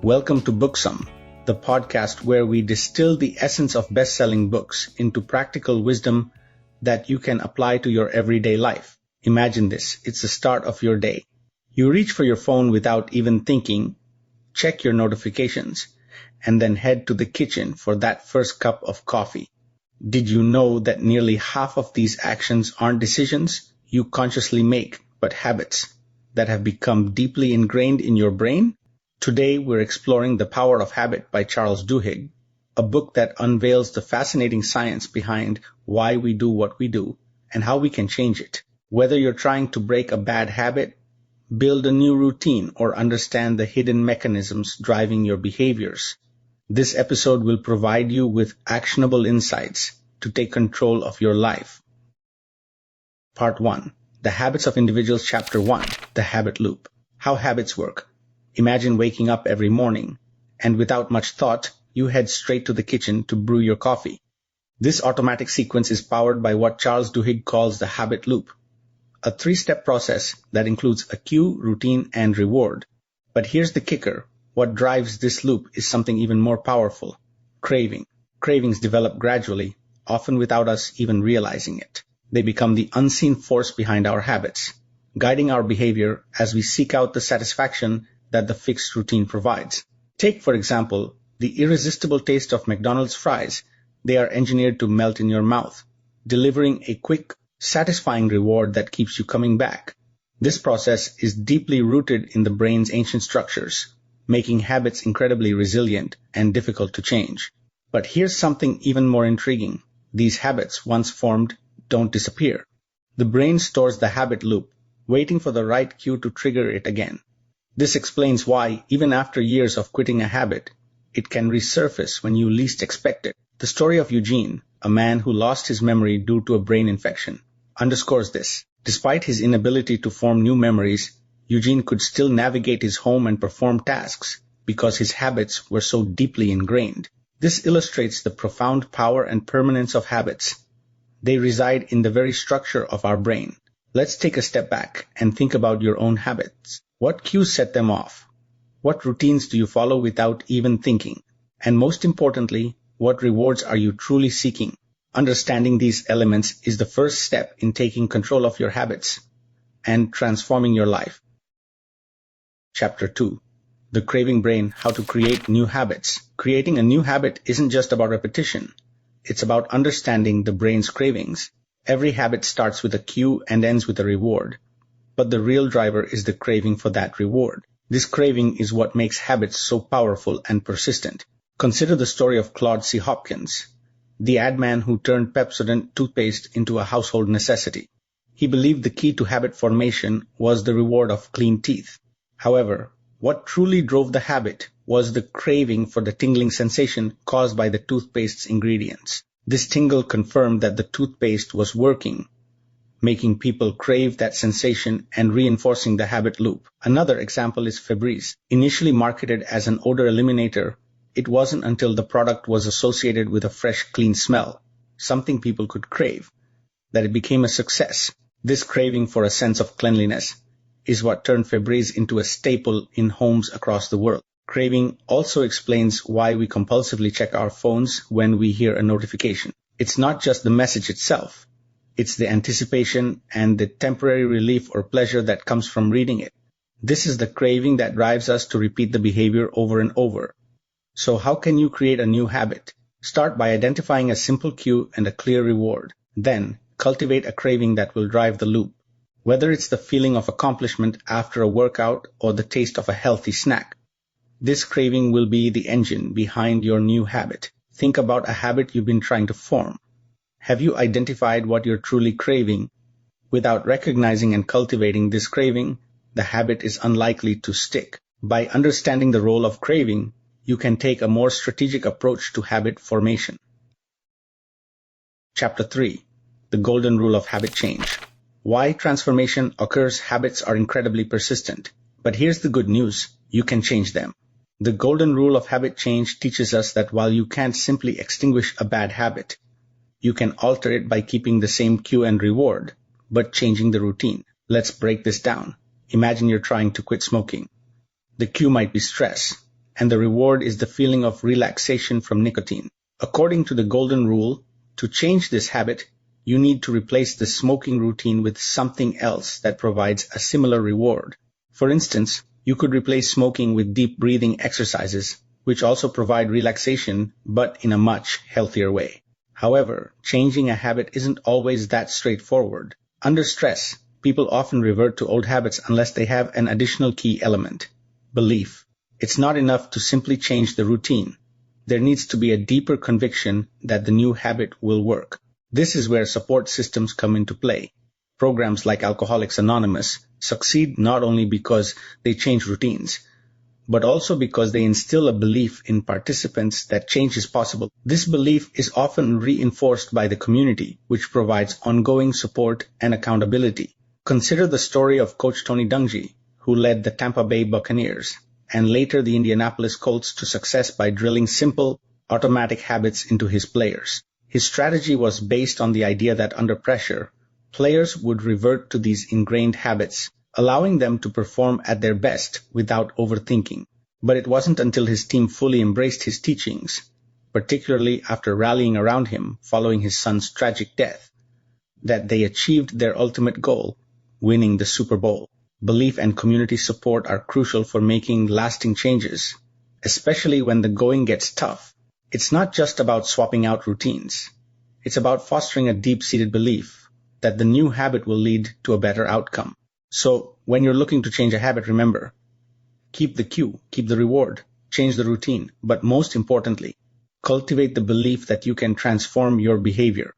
Welcome to BookSum, the podcast where we distill the essence of best-selling books into practical wisdom that you can apply to your everyday life. Imagine this, it's the start of your day. You reach for your phone without even thinking, check your notifications, and then head to the kitchen for that first cup of coffee. Did you know that nearly half of these actions aren't decisions you consciously make, but habits that have become deeply ingrained in your brain? Today, we're exploring The Power of Habit by Charles Duhigg, a book that unveils the fascinating science behind why we do what we do and how we can change it. Whether you're trying to break a bad habit, build a new routine, or understand the hidden mechanisms driving your behaviors, this episode will provide you with actionable insights to take control of your life. Part 1. The Habits of Individuals, Chapter 1. The Habit Loop. How habits work. Imagine waking up every morning, and without much thought, you head straight to the kitchen to brew your coffee. This automatic sequence is powered by what Charles Duhigg calls the habit loop, a three-step process that includes a cue, routine, and reward. But here's the kicker. What drives this loop is something even more powerful: craving. Cravings develop gradually, often without us even realizing it. They become the unseen force behind our habits, guiding our behavior as we seek out the satisfaction that the fixed routine provides. Take, for example, the irresistible taste of McDonald's fries. They are engineered to melt in your mouth, delivering a quick, satisfying reward that keeps you coming back. This process is deeply rooted in the brain's ancient structures, making habits incredibly resilient and difficult to change. But here's something even more intriguing. These habits, once formed, don't disappear. The brain stores the habit loop, waiting for the right cue to trigger it again. This explains why, even after years of quitting a habit, it can resurface when you least expect it. The story of Eugene, a man who lost his memory due to a brain infection, underscores this. Despite his inability to form new memories, Eugene could still navigate his home and perform tasks because his habits were so deeply ingrained. This illustrates the profound power and permanence of habits. They reside in the very structure of our brain. Let's take a step back and think about your own habits. What cues set them off? What routines do you follow without even thinking? And most importantly, what rewards are you truly seeking? Understanding these elements is the first step in taking control of your habits and transforming your life. Chapter 2. The Craving Brain: How to Create New Habits. Creating a new habit isn't just about repetition. It's about understanding the brain's cravings. Every habit starts with a cue and ends with a reward. But the real driver is the craving for that reward. This craving is what makes habits so powerful and persistent. Consider the story of Claude C. Hopkins, the ad man who turned Pepsodent toothpaste into a household necessity. He believed the key to habit formation was the reward of clean teeth. However, what truly drove the habit was the craving for the tingling sensation caused by the toothpaste's ingredients. This tingle confirmed that the toothpaste was working, making people crave that sensation and reinforcing the habit loop. Another example is Febreze. Initially marketed as an odor eliminator, it wasn't until the product was associated with a fresh, clean smell, something people could crave, that it became a success. This craving for a sense of cleanliness is what turned Febreze into a staple in homes across the world. Craving also explains why we compulsively check our phones when we hear a notification. It's not just the message itself. It's the anticipation and the temporary relief or pleasure that comes from reading it. This is the craving that drives us to repeat the behavior over and over. So how can you create a new habit? Start by identifying a simple cue and a clear reward. Then, cultivate a craving that will drive the loop. Whether it's the feeling of accomplishment after a workout or the taste of a healthy snack, this craving will be the engine behind your new habit. Think about a habit you've been trying to form. Have you identified what you're truly craving? Without recognizing and cultivating this craving, the habit is unlikely to stick. By understanding the role of craving, you can take a more strategic approach to habit formation. Chapter 3. The Golden Rule of Habit Change. Why transformation occurs. Habits are incredibly persistent. But here's the good news. You can change them. The Golden Rule of Habit Change teaches us that while you can't simply extinguish a bad habit, you can alter it by keeping the same cue and reward, but changing the routine. Let's break this down. Imagine you're trying to quit smoking. The cue might be stress, and the reward is the feeling of relaxation from nicotine. According to the golden rule, to change this habit, you need to replace the smoking routine with something else that provides a similar reward. For instance, you could replace smoking with deep breathing exercises, which also provide relaxation, but in a much healthier way. However, changing a habit isn't always that straightforward. Under stress, people often revert to old habits unless they have an additional key element: belief. It's not enough to simply change the routine. There needs to be a deeper conviction that the new habit will work. This is where support systems come into play. Programs like Alcoholics Anonymous succeed not only because they change routines, but also because they instill a belief in participants that change is possible. This belief is often reinforced by the community, which provides ongoing support and accountability. Consider the story of Coach Tony Dungy, who led the Tampa Bay Buccaneers and later the Indianapolis Colts to success by drilling simple, automatic habits into his players. His strategy was based on the idea that under pressure, players would revert to these ingrained habits, allowing them to perform at their best without overthinking. But it wasn't until his team fully embraced his teachings, particularly after rallying around him following his son's tragic death, that they achieved their ultimate goal, winning the Super Bowl. Belief and community support are crucial for making lasting changes, especially when the going gets tough. It's not just about swapping out routines. It's about fostering a deep-seated belief that the new habit will lead to a better outcome. So, when you're looking to change a habit, remember, keep the cue, keep the reward, change the routine, but most importantly, cultivate the belief that you can transform your behavior.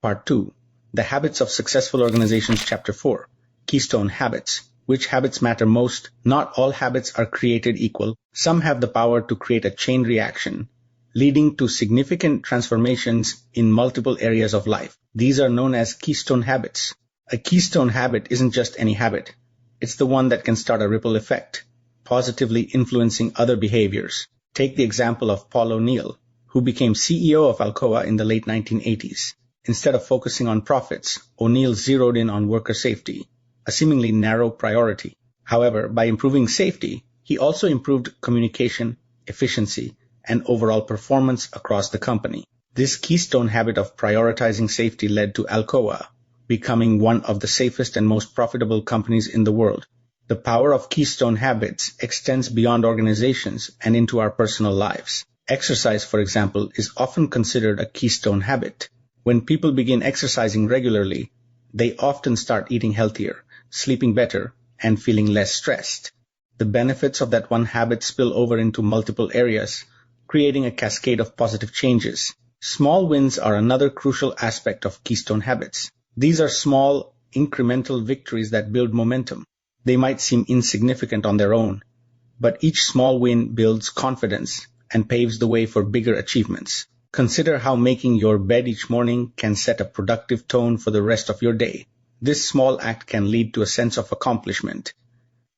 Part 2. The Habits of Successful Organizations, Chapter 4. Keystone Habits. Which habits matter most? Not all habits are created equal. Some have the power to create a chain reaction, leading to significant transformations in multiple areas of life. These are known as keystone habits. A keystone habit isn't just any habit. It's the one that can start a ripple effect, positively influencing other behaviors. Take the example of Paul O'Neill, who became CEO of Alcoa in the late 1980s. Instead of focusing on profits, O'Neill zeroed in on worker safety, a seemingly narrow priority. However, by improving safety, he also improved communication, efficiency, and overall performance across the company. This keystone habit of prioritizing safety led to Alcoa becoming one of the safest and most profitable companies in the world. The power of keystone habits extends beyond organizations and into our personal lives. Exercise, for example, is often considered a keystone habit. When people begin exercising regularly, they often start eating healthier, sleeping better, and feeling less stressed. The benefits of that one habit spill over into multiple areas, creating a cascade of positive changes. Small wins are another crucial aspect of keystone habits. These are small, incremental victories that build momentum. They might seem insignificant on their own, but each small win builds confidence and paves the way for bigger achievements. Consider how making your bed each morning can set a productive tone for the rest of your day. This small act can lead to a sense of accomplishment,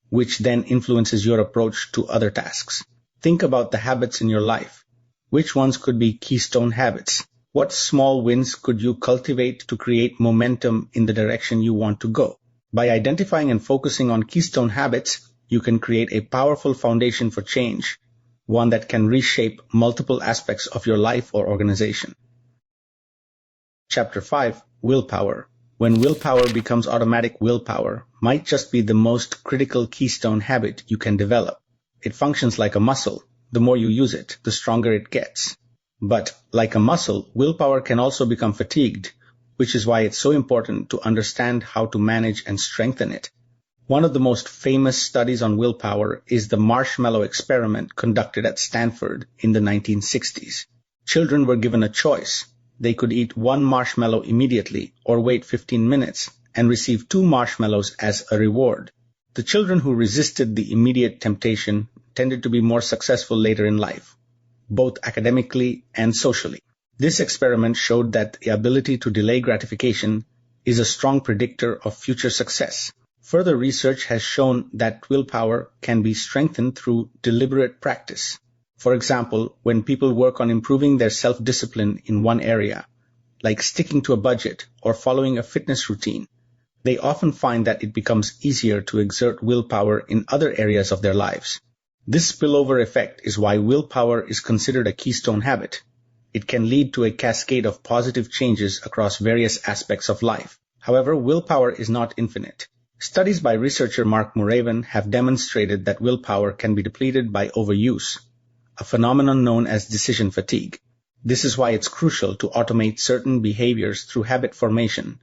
which then influences your approach to other tasks. Think about the habits in your life. Which ones could be keystone habits? What small wins could you cultivate to create momentum in the direction you want to go? By identifying and focusing on keystone habits, you can create a powerful foundation for change, one that can reshape multiple aspects of your life or organization. Chapter 5. Willpower. When willpower becomes automatic, willpower might just be the most critical keystone habit you can develop. It functions like a muscle. The more you use it, the stronger it gets. But, like a muscle, willpower can also become fatigued, which is why it's so important to understand how to manage and strengthen it. One of the most famous studies on willpower is the marshmallow experiment conducted at Stanford in the 1960s. Children were given a choice. They could eat one marshmallow immediately or wait 15 minutes and receive 2 marshmallows as a reward. The children who resisted the immediate temptation tended to be more successful later in life, both academically and socially. This experiment showed that the ability to delay gratification is a strong predictor of future success. Further research has shown that willpower can be strengthened through deliberate practice. For example, when people work on improving their self-discipline in one area, like sticking to a budget or following a fitness routine, they often find that it becomes easier to exert willpower in other areas of their lives. This spillover effect is why willpower is considered a keystone habit. It can lead to a cascade of positive changes across various aspects of life. However, willpower is not infinite. Studies by researcher Mark Muraven have demonstrated that willpower can be depleted by overuse, a phenomenon known as decision fatigue. This is why it's crucial to automate certain behaviors through habit formation,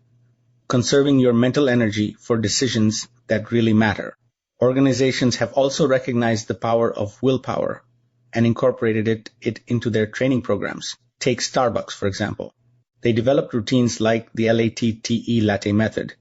conserving your mental energy for decisions that really matter. Organizations have also recognized the power of willpower and incorporated it into their training programs. Take Starbucks, for example. They developed routines like the LATTE latte method.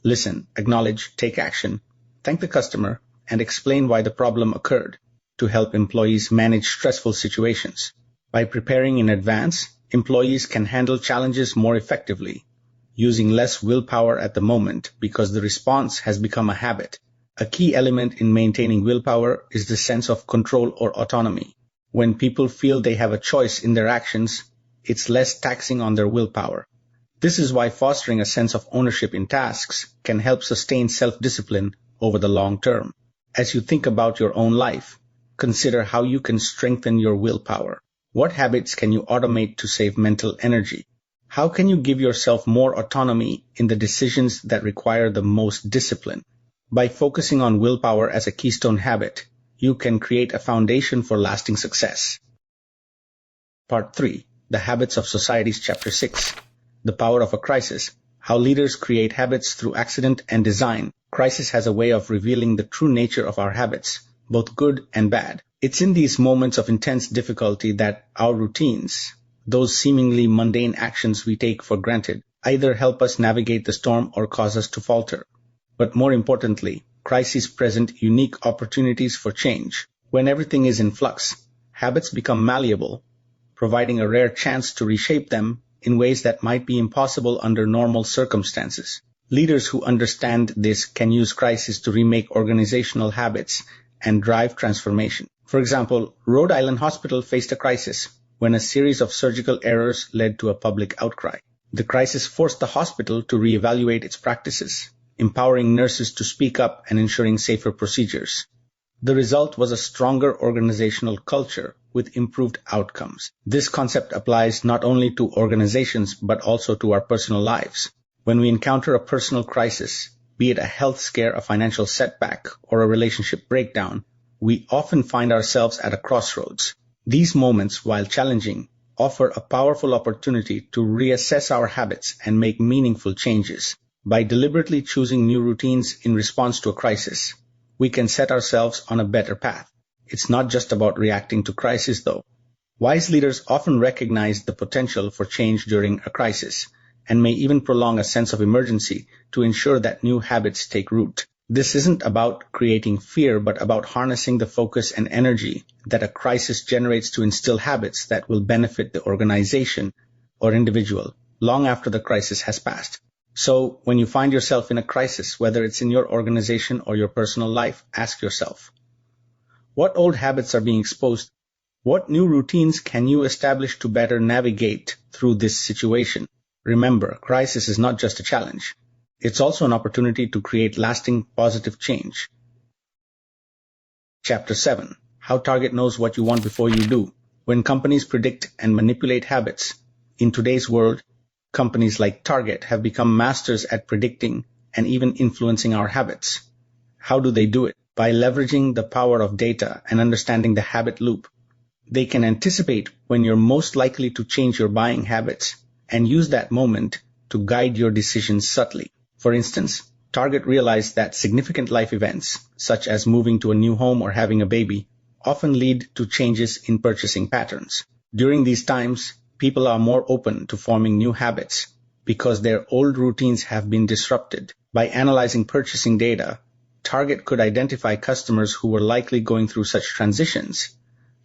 Listen, acknowledge, take action, thank the customer, and explain why the problem occurred to help employees manage stressful situations. By preparing in advance, employees can handle challenges more effectively, using less willpower at the moment because the response has become a habit. A key element in maintaining willpower is the sense of control or autonomy. When people feel they have a choice in their actions, it's less taxing on their willpower. This is why fostering a sense of ownership in tasks can help sustain self-discipline over the long term. As you think about your own life, consider how you can strengthen your willpower. What habits can you automate to save mental energy? How can you give yourself more autonomy in the decisions that require the most discipline? By focusing on willpower as a keystone habit, you can create a foundation for lasting success. Part 3. The Habits of Societies, Chapter 6. The Power of a Crisis. How Leaders Create Habits Through Accident and Design. Crisis has a way of revealing the true nature of our habits, both good and bad. It's in these moments of intense difficulty that our routines, those seemingly mundane actions we take for granted, either help us navigate the storm or cause us to falter. But more importantly, crises present unique opportunities for change. When everything is in flux, habits become malleable, providing a rare chance to reshape them in ways that might be impossible under normal circumstances. Leaders who understand this can use crisis to remake organizational habits and drive transformation. For example, Rhode Island Hospital faced a crisis when a series of surgical errors led to a public outcry. The crisis forced the hospital to reevaluate its practices, empowering nurses to speak up and ensuring safer procedures. The result was a stronger organizational culture with improved outcomes. This concept applies not only to organizations but also to our personal lives. When we encounter a personal crisis, be it a health scare, a financial setback, or a relationship breakdown, we often find ourselves at a crossroads. These moments, while challenging, offer a powerful opportunity to reassess our habits and make meaningful changes. By deliberately choosing new routines in response to a crisis, we can set ourselves on a better path. It's not just about reacting to crisis, though. Wise leaders often recognize the potential for change during a crisis and may even prolong a sense of emergency to ensure that new habits take root. This isn't about creating fear, but about harnessing the focus and energy that a crisis generates to instill habits that will benefit the organization or individual long after the crisis has passed. So, when you find yourself in a crisis, whether it's in your organization or your personal life, ask yourself, what old habits are being exposed? What new routines can you establish to better navigate through this situation? Remember, crisis is not just a challenge. It's also an opportunity to create lasting positive change. Chapter 7. How Target Knows What You Want Before You Do. When companies predict and manipulate habits, in today's world, companies like Target have become masters at predicting and even influencing our habits. How do they do it? By leveraging the power of data and understanding the habit loop. They can anticipate when you're most likely to change your buying habits and use that moment to guide your decisions subtly. For instance, Target realized that significant life events, such as moving to a new home or having a baby, often lead to changes in purchasing patterns. During these times, people are more open to forming new habits because their old routines have been disrupted. By analyzing purchasing data, Target could identify customers who were likely going through such transitions,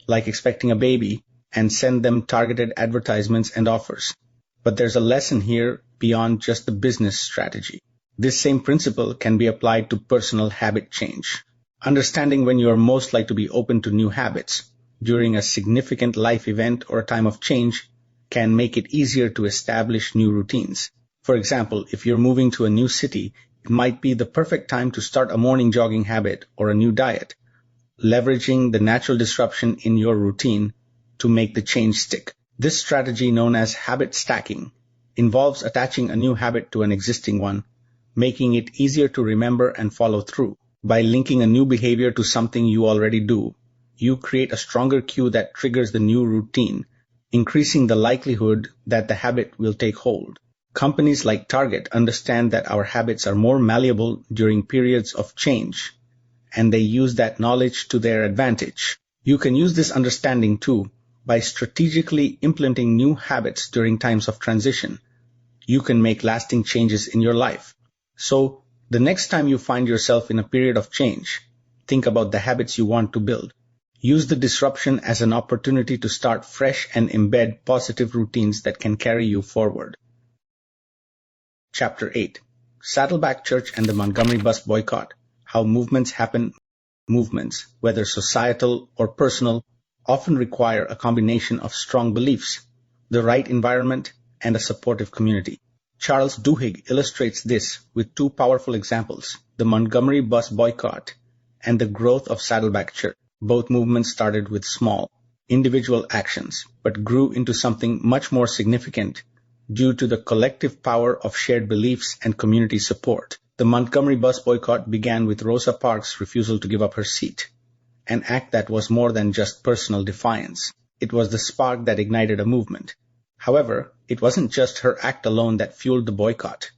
like expecting a baby, and send them targeted advertisements and offers. But there's a lesson here beyond just the business strategy. This same principle can be applied to personal habit change. Understanding when you are most likely to be open to new habits during a significant life event or a time of change can make it easier to establish new routines. For example, if you're moving to a new city, it might be the perfect time to start a morning jogging habit or a new diet. leveraging the natural disruption in your routine to make the change stick. This strategy, known as habit stacking, involves attaching a new habit to an existing one, making it easier to remember and follow through. By linking a new behavior to something you already do, you create a stronger cue that triggers the new routine, increasing the likelihood that the habit will take hold. Companies like Target understand that our habits are more malleable during periods of change, and they use that knowledge to their advantage. You can use this understanding too by strategically implementing new habits during times of transition. You can make lasting changes in your life. So, the next time you find yourself in a period of change, think about the habits you want to build. Use the disruption as an opportunity to start fresh and embed positive routines that can carry you forward. Chapter 8. Saddleback Church and the Montgomery Bus Boycott. How movements happen. Movements, whether societal or personal, often require a combination of strong beliefs, the right environment, and a supportive community. Charles Duhigg illustrates this with two powerful examples, the Montgomery Bus Boycott and the growth of Saddleback Church. Both movements started with small, individual actions, but grew into something much more significant due to the collective power of shared beliefs and community support. The Montgomery Bus Boycott began with Rosa Parks' refusal to give up her seat, an act that was more than just personal defiance. It was the spark that ignited a movement. However, it wasn't just her act alone that fueled the boycott.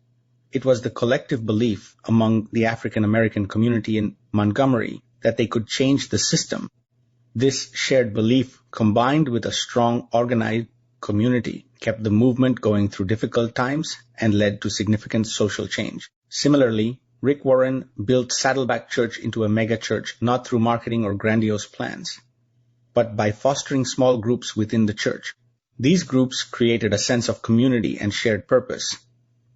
It was the collective belief among the African American community in Montgomery that they could change the system. This shared belief, combined with a strong, organized community, kept the movement going through difficult times and led to significant social change. Similarly, Rick Warren built Saddleback Church into a mega church not through marketing or grandiose plans, but by fostering small groups within the church. These groups created a sense of community and shared purpose,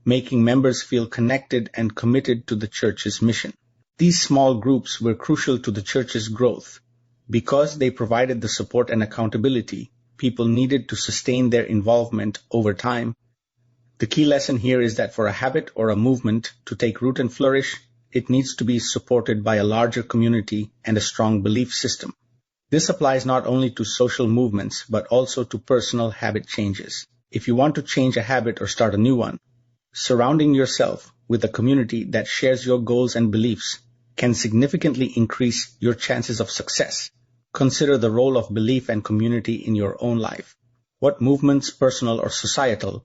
making members feel connected and committed to the church's mission. These small groups were crucial to the church's growth because they provided the support and accountability people needed to sustain their involvement over time. The key lesson here is that for a habit or a movement to take root and flourish, it needs to be supported by a larger community and a strong belief system. This applies not only to social movements, but also to personal habit changes. If you want to change a habit or start a new one, surrounding yourself with a community that shares your goals and beliefs can significantly increase your chances of success. Consider the role of belief and community in your own life. What movements, personal or societal,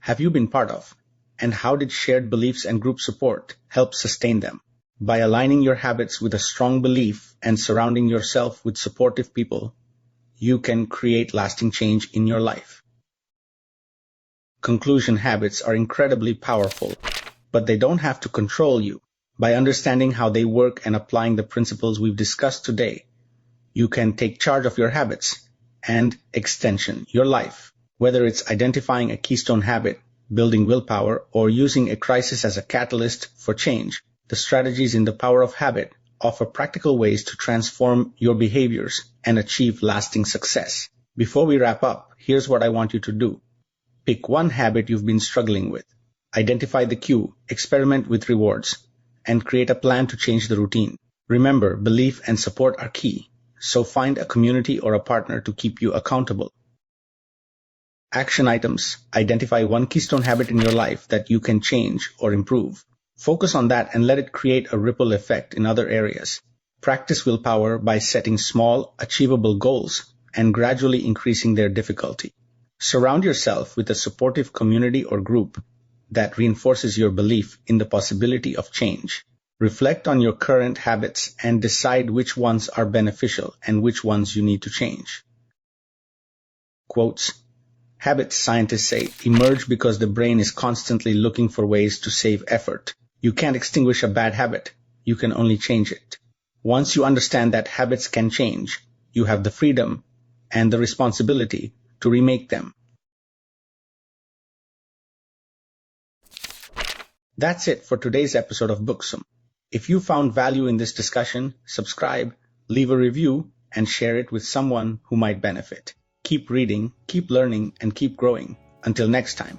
have you been part of? And how did shared beliefs and group support help sustain them? By aligning your habits with a strong belief and surrounding yourself with supportive people, you can create lasting change in your life. Conclusion: habits are incredibly powerful, but they don't have to control you. By understanding how they work and applying the principles we've discussed today, you can take charge of your habits and, extension, your life. Whether it's identifying a keystone habit, building willpower, or using a crisis as a catalyst for change, the strategies in the Power of Habit offer practical ways to transform your behaviors and achieve lasting success. Before we wrap up, here's what I want you to do. Pick one habit you've been struggling with. Identify the cue, experiment with rewards, and create a plan to change the routine. Remember, belief and support are key, so find a community or a partner to keep you accountable. Action items: identify one keystone habit in your life that you can change or improve. Focus on that and let it create a ripple effect in other areas. Practice willpower by setting small, achievable goals and gradually increasing their difficulty. Surround yourself with a supportive community or group that reinforces your belief in the possibility of change. Reflect on your current habits and decide which ones are beneficial and which ones you need to change. Quotes: habit scientists say emerge because the brain is constantly looking for ways to save effort. You can't extinguish a bad habit. You can only change it. Once you understand that habits can change, you have the freedom and the responsibility to remake them. That's it for today's episode of BookSum. If you found value in this discussion, subscribe, leave a review, and share it with someone who might benefit. Keep reading, keep learning, and keep growing. Until next time.